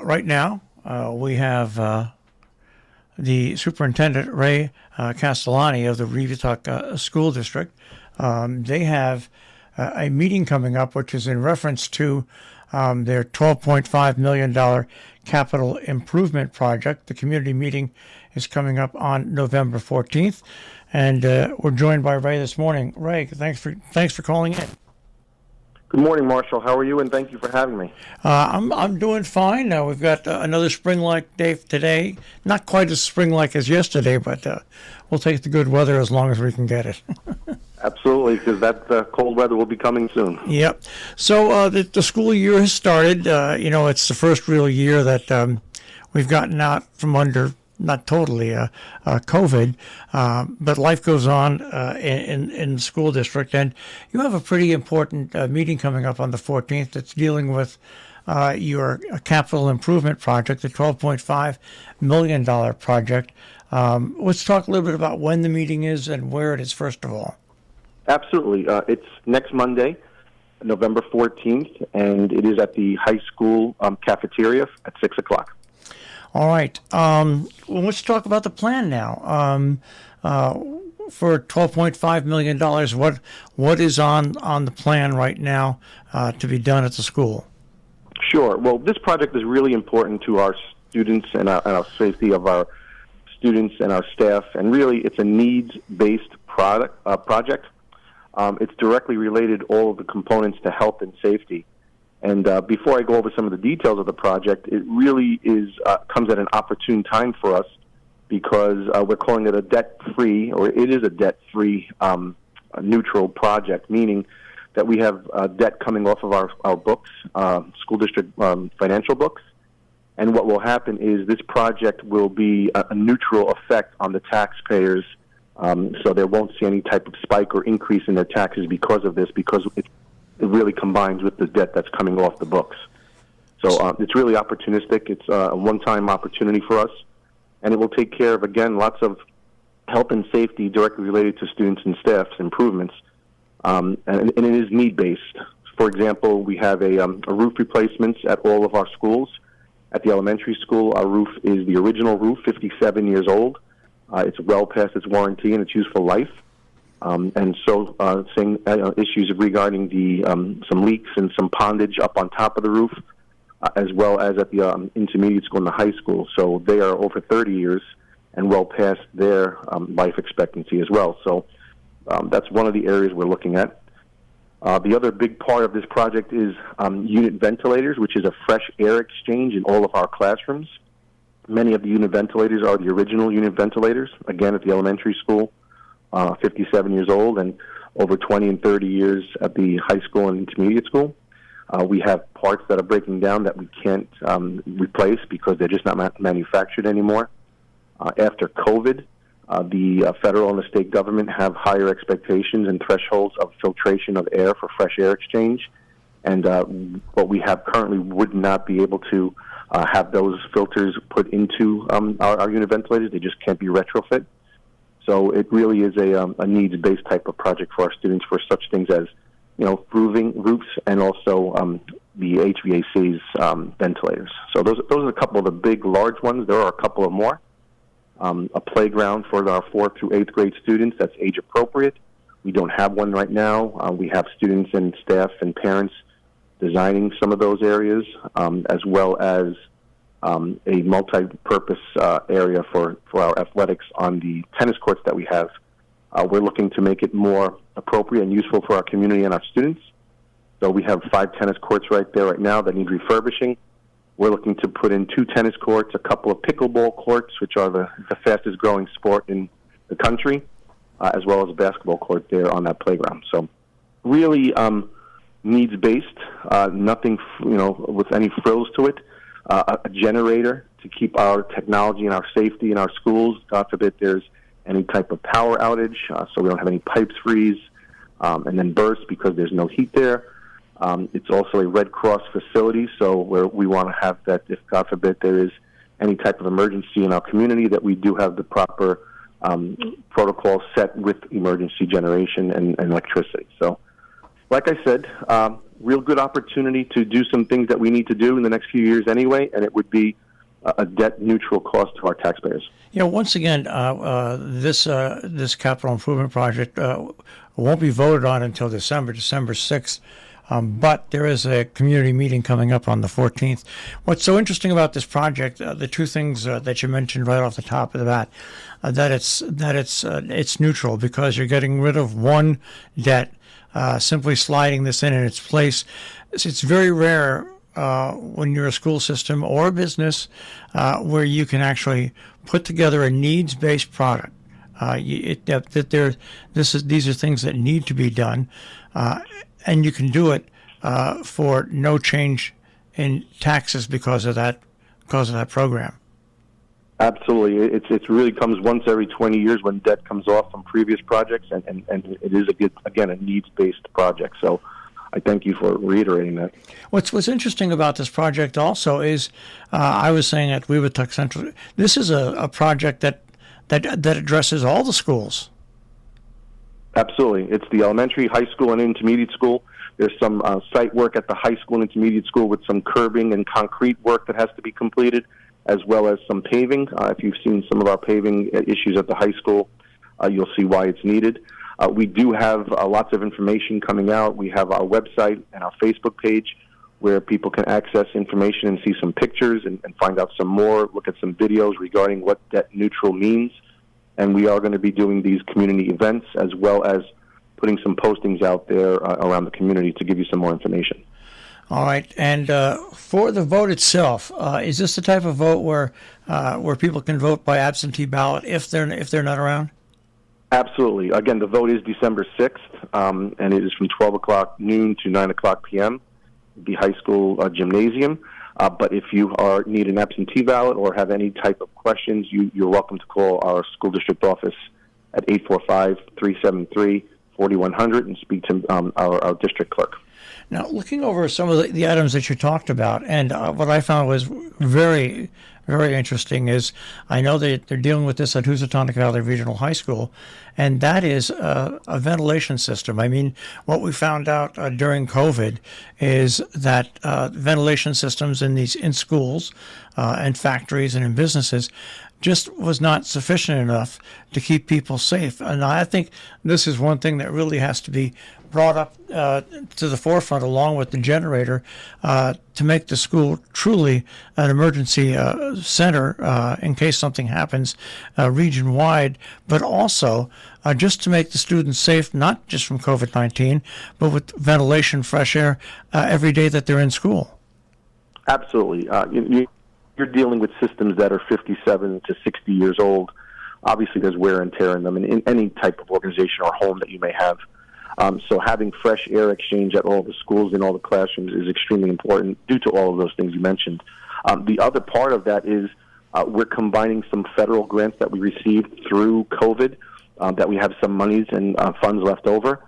Right now, we have the superintendent, Ray Castellani of the Webutuck School District. They have a meeting coming up, which is in reference to their $12.5 million capital improvement project. The community meeting is coming up on November 14th, and we're joined by Ray this morning. Ray, thanks for calling in. Good morning, Marshall. How are you? And thank you for having me. I'm doing fine. We've got another spring-like day today. Not quite as spring-like as yesterday, but we'll take the good weather as long as we can get it. Absolutely, because that cold weather will be coming soon. Yep. So the school year has started. It's the first real year that we've gotten out from under, not totally COVID, but life goes on in the school district. And you have a pretty important meeting coming up on the 14th that's dealing with your capital improvement project, the $12.5 million project. Let's talk a little bit about when the meeting is and where it is, first of all. Absolutely. It's next Monday, November 14th, and it is at the high school cafeteria at 6 o'clock. All right. Well, let's talk about the plan now. For $12.5 million, what is on the plan right now to be done at the school? Sure. Well, this project is really important to our students and our safety of our students and our staff, and really it's a needs-based project. It's directly related, all of the components, to health and safety. And before I go over some of the details of the project, it really comes at an opportune time for us because we're calling it a debt-free, or it is a debt-free neutral project, meaning that we have debt coming off of our books, school district financial books. And what will happen is this project will be a neutral effect on the taxpayers, so they won't see any type of spike or increase in their taxes because of this, because it really combines with the debt that's coming off the books. So it's really opportunistic. It's a one-time opportunity for us, and it will take care of, again, lots of health and safety directly related to students and staff's improvements, and it is need-based. For example, we have a roof replacements at all of our schools. At the elementary school, our roof is the original roof, 57 years old. It's well past its warranty and its useful life. And so seeing issues regarding some leaks and some pondage up on top of the roof, as well as at the intermediate school and the high school. So they are over 30 years and well past their life expectancy as well. So that's one of the areas we're looking at. The other big part of this project is unit ventilators, which is a fresh air exchange in all of our classrooms. Many of the unit ventilators are the original unit ventilators, again, at the elementary school. 57 years old, and over 20 and 30 years at the high school and intermediate school. We have parts that are breaking down that we can't replace because they're just not manufactured anymore. After COVID, the federal and the state government have higher expectations and thresholds of filtration of air for fresh air exchange, and what we have currently would not be able to have those filters put into our unit ventilators. They just can't be retrofit. So it really is a needs-based type of project for our students for such things as, roofs, and also the HVAC's ventilators. So those are a couple of the big, large ones. There are a couple of more. A playground for our 4th through 8th grade students that's age-appropriate. We don't have one right now. We have students and staff and parents designing some of those areas, as well as a multi-purpose area for our athletics on the tennis courts that we have. We're looking to make it more appropriate and useful for our community and our students. So we have 5 tennis courts right there right now that need refurbishing. We're looking to put in 2 tennis courts, a couple of pickleball courts, which are the fastest growing sport in the country, as well as a basketball court there on that playground. So really needs-based, nothing with any frills to it. A generator to keep our technology and our safety in our schools. God forbid there's any type of power outage, so we don't have any pipes freeze and then burst because there's no heat there. It's also a Red Cross facility, so where we want to have that if, God forbid, there is any type of emergency in our community, that we do have the proper protocol set with emergency generation and electricity. So, like I said, real good opportunity to do some things that we need to do in the next few years anyway, and it would be a debt-neutral cost to our taxpayers. Once again, this capital improvement project won't be voted on until December 6th. But there is a community meeting coming up on the 14th. What's so interesting about this project, the two things that you mentioned right off the top of the bat, that it's neutral because you're getting rid of one debt, simply sliding this in its place. It's very rare when you're a school system or a business where you can actually put together a needs-based product. These are things that need to be done. And you can do it for no change in taxes because of that program. Absolutely, it really comes once every 20 years when debt comes off from previous projects, and it is a needs-based project. So, I thank you for reiterating that. What's interesting about this project also is, I was saying at Webutuck Central, this is a project that addresses all the schools. Absolutely. It's the elementary, high school, and intermediate school. There's some site work at the high school and intermediate school with some curbing and concrete work that has to be completed, as well as some paving. If you've seen some of our paving issues at the high school, you'll see why it's needed. We do have lots of information coming out. We have our website and our Facebook page where people can access information and see some pictures and find out some more, look at some videos regarding what debt neutral means. And we are going to be doing these community events as well as putting some postings out there around the community to give you some more information. All right. And for the vote itself, is this the type of vote where people can vote by absentee ballot if they're not around? Absolutely. Again, the vote is December 6th, and it is from 12 o'clock noon to 9 o'clock p.m. The high school gymnasium. But if you need an absentee ballot or have any type of questions, you're welcome to call our school district office at 845-373-4100 and speak to our district clerk. Now, looking over some of the items that you talked about, and what I found was very, very interesting is I know that they're dealing with this at Housatonic Valley Regional High School, and that is a ventilation system. I mean, what we found out during COVID is that ventilation systems in schools and factories and in businesses just was not sufficient enough to keep people safe. And I think this is one thing that really has to be brought up to the forefront along with the generator to make the school truly an emergency center in case something happens region-wide, but also just to make the students safe, not just from COVID-19, but with ventilation, fresh air every day that they're in school. Absolutely. You're dealing with systems that are 57 to 60 years old. Obviously, there's wear and tear in them in any type of organization or home that you may have. So having fresh air exchange at all the schools and all the classrooms is extremely important due to all of those things you mentioned. The other part of that is we're combining some federal grants that we received through COVID, that we have some monies and funds left over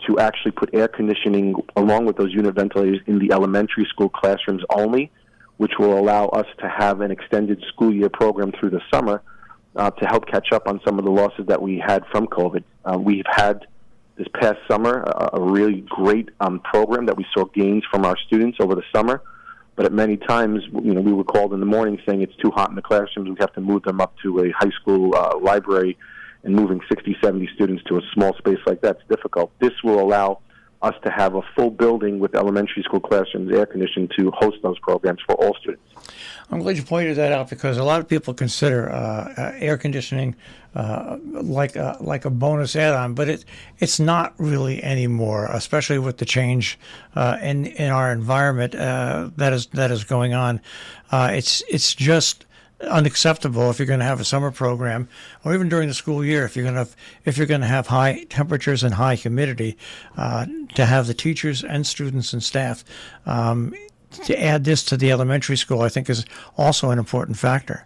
to actually put air conditioning along with those unit ventilators in the elementary school classrooms only, which will allow us to have an extended school year program through the summer to help catch up on some of the losses that we had from COVID. We've had this past summer a really great program that we saw gains from our students over the summer, but at many times, we were called in the morning saying it's too hot in the classrooms. We have to move them up to a high school library, and moving 60, 70 students to a small space like that's difficult. This will allow us to have a full building with elementary school classrooms air conditioned to host those programs for all students. I'm glad you pointed that out because a lot of people consider air conditioning like a bonus add-on, but it's not really anymore, especially with the change in our environment that is going on. It's just unacceptable if you're going to have a summer program or even during the school year if you're going to have high temperatures and high humidity to have the teachers and students and staff to add this to the elementary school I think is also an important factor.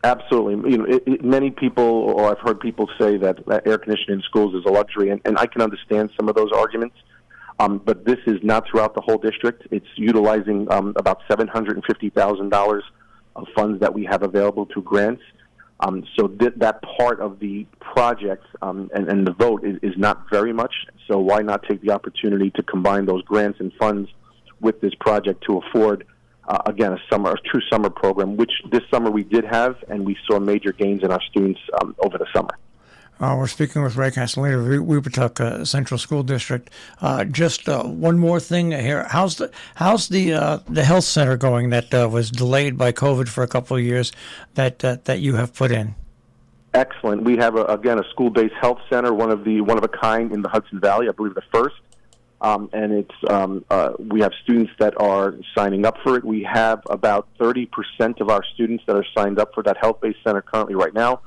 Absolutely. Many people, or I've heard people say that air conditioning in schools is a luxury, and I can understand some of those arguments. But this is not throughout the whole district. It's utilizing about $750,000 of funds that we have available through grants. So that part of the project and the vote is not very much. So why not take the opportunity to combine those grants and funds with this project to afford, again, a true summer program, which this summer we did have, and we saw major gains in our students over the summer. We're speaking with Ray Castellani of Webutuck Central School District. Just one more thing here. How's the health center going that was delayed by COVID for a couple of years that you have put in? Excellent. We have a school-based health center, one of a kind in the Hudson Valley. I believe the first. And it's we have students that are signing up for it. We have about 30% of our students that are signed up for that health-based center currently right now,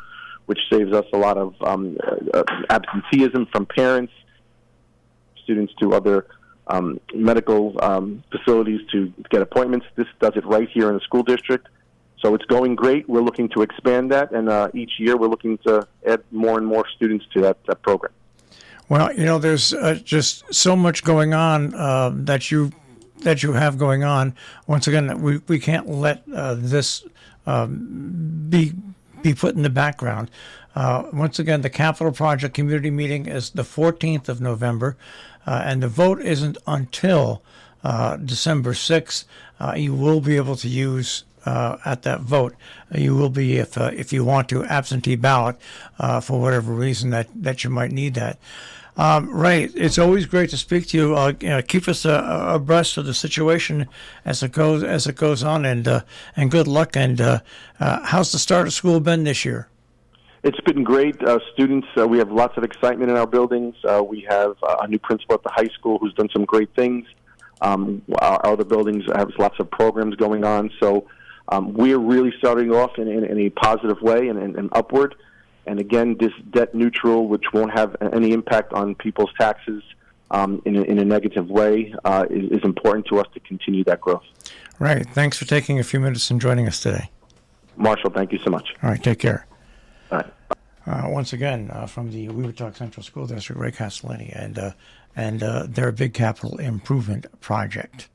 which saves us a lot of absenteeism from parents, students to other medical facilities to get appointments. This does it right here in the school district. So it's going great. We're looking to expand that, and each year we're looking to add more and more students to that program. Well, there's just so much going on that you have going on. Once again, we can't let this be put in the background. Once again, the Capital Project Community Meeting is the 14th of November, and the vote isn't until December 6th. You will be able to use at that vote. You will be, if you want to, absentee ballot for whatever reason that you might need that. Ray, it's always great to speak to you. Keep us abreast of the situation as it goes on, and good luck. And how's the start of school been this year? It's been great. Students, we have lots of excitement in our buildings. We have a new principal at the high school who's done some great things. Our other buildings have lots of programs going on. So we're really starting off in a positive way and upward. And again, this debt neutral, which won't have any impact on people's taxes in a negative way, is important to us to continue that growth. Right. Thanks for taking a few minutes and joining us today. Marshall, thank you so much. All right. Take care. All right. Once again, from the Webutuck Central School District, Ray Castellani, and their big capital improvement project.